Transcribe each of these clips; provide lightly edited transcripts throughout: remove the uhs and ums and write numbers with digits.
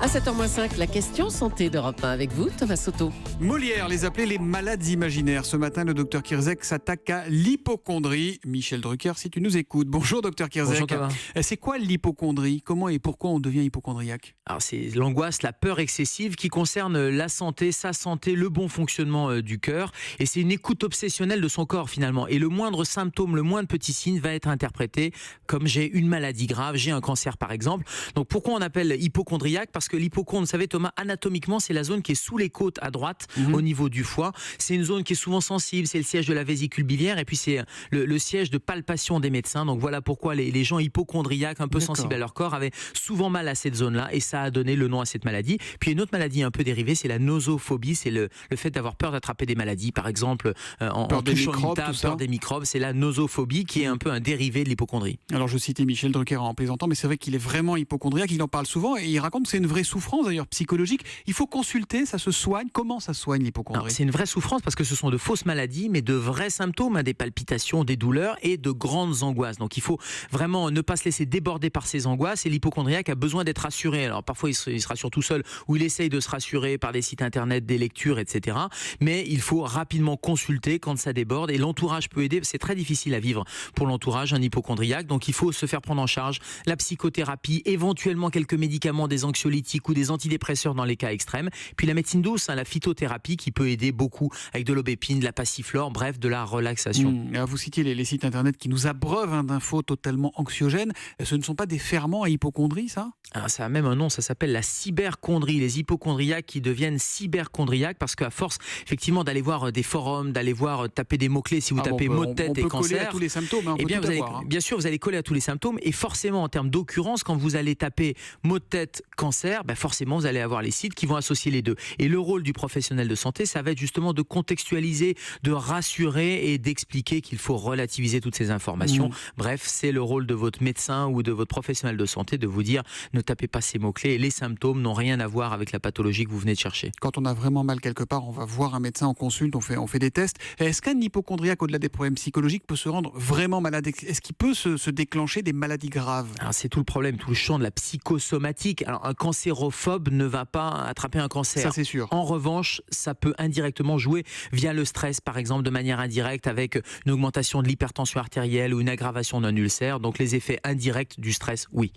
À 7h05, la question santé d'Europe 1 avec vous, Thomas Soto. Molière les appelait les malades imaginaires. Ce matin, le docteur Kierzek s'attaque à l'hypocondrie. Michel Drucker, si tu nous écoutes. Bonjour, docteur Kierzek. Bonjour, Thomas. C'est quoi l'hypocondrie ? Comment et pourquoi on devient hypocondriaque ? Alors c'est l'angoisse, la peur excessive qui concerne la santé, sa santé, le bon fonctionnement du cœur. Et c'est une écoute obsessionnelle de son corps finalement. Et le moindre symptôme, le moindre petit signe va être interprété comme j'ai une maladie grave, j'ai un cancer par exemple. Donc pourquoi on appelle hypocondriaque ? Parce que l'hypocondre, vous savez Thomas, anatomiquement c'est la zone qui est sous les côtes à droite, au niveau du foie. C'est une zone qui est souvent sensible, c'est le siège de la vésicule biliaire et puis c'est le siège de palpation des médecins. Donc voilà pourquoi les gens hypocondriaques, un peu sensibles à leur corps, avaient souvent mal à cette zone-là et ça a donné le nom à cette maladie. Puis une autre maladie un peu dérivée, c'est la nosophobie, c'est le fait d'avoir peur d'attraper des maladies, par exemple en touchant une table, peur des microbes, c'est la nosophobie qui est un peu un dérivé de l'hypocondrie. Alors je citais Michel Drucker en plaisantant, mais c'est vrai qu'il est vraiment hypocondriaque, il en parle souvent et il raconte que c'est une vraie souffrance d'ailleurs psychologique. Il faut consulter, ça se soigne. Comment ça soigne l'hypocondrie ? C'est une vraie souffrance parce que ce sont de fausses maladies, mais de vrais symptômes, des palpitations, des douleurs et de grandes angoisses. Donc il faut vraiment ne pas se laisser déborder par ces angoisses et l'hypocondriaque a besoin d'être rassuré. Alors parfois il se rassure tout seul ou il essaye de se rassurer par des sites internet, des lectures, etc. Mais il faut rapidement consulter quand ça déborde et l'entourage peut aider. C'est très difficile à vivre pour l'entourage, un hypocondriaque. Donc il faut se faire prendre en charge, la psychothérapie, éventuellement quelques médicaments, des anxiolytiques ou des antidépresseurs dans les cas extrêmes. Puis la médecine douce, la phytothérapie qui peut aider beaucoup avec de l'aubépine, de la passiflore, bref, de la relaxation. Vous citiez les sites internet qui nous abreuvent d'infos totalement anxiogènes. Ce ne sont pas des ferments à hypocondrie, ça ? Alors, ça a même un nom, ça s'appelle la cyberchondrie. Les hypocondriaques qui deviennent cyberchondriaques parce qu'à force, effectivement, d'aller voir des forums, d'aller voir taper des mots-clés, si vous tapez maux de tête et cancer. On peut coller à tous les symptômes, eh bien, bien sûr, vous allez coller à tous les symptômes et forcément, en termes d'occurrence, quand vous allez taper maux de tête, cancer, forcément, vous allez avoir les sites qui vont associer les deux. Et le rôle du professionnel de santé, ça va être justement de contextualiser, de rassurer et d'expliquer qu'il faut relativiser toutes ces informations. Bref, c'est le rôle de votre médecin ou de votre professionnel de santé de vous dire ne tapez pas ces mots-clés. Les symptômes n'ont rien à voir avec la pathologie que vous venez de chercher. Quand on a vraiment mal quelque part, on va voir un médecin, on consulte, on fait des tests. Est-ce qu'un hypocondriaque, au-delà des problèmes psychologiques, peut se rendre vraiment malade ? Est-ce qu'il peut se déclencher des maladies graves ? Alors, c'est tout le problème, tout le champ de la psychosomatique. Alors, un cancérophobe ne va pas attraper un cancer. Ça, c'est sûr. En revanche, ça peut indirectement jouer via le stress, par exemple, de manière indirecte, avec une augmentation de l'hypertension artérielle ou une aggravation d'un ulcère. Donc, les effets indirects du stress, oui.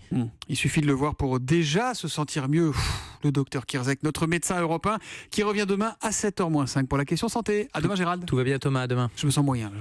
Il suffit de le voir pour déjà se sentir mieux. Le docteur Kierzek, notre médecin européen, qui revient demain à 7h-5 pour la question santé. À demain, Gérald. Tout va bien, Thomas, à demain. Je me sens moyen,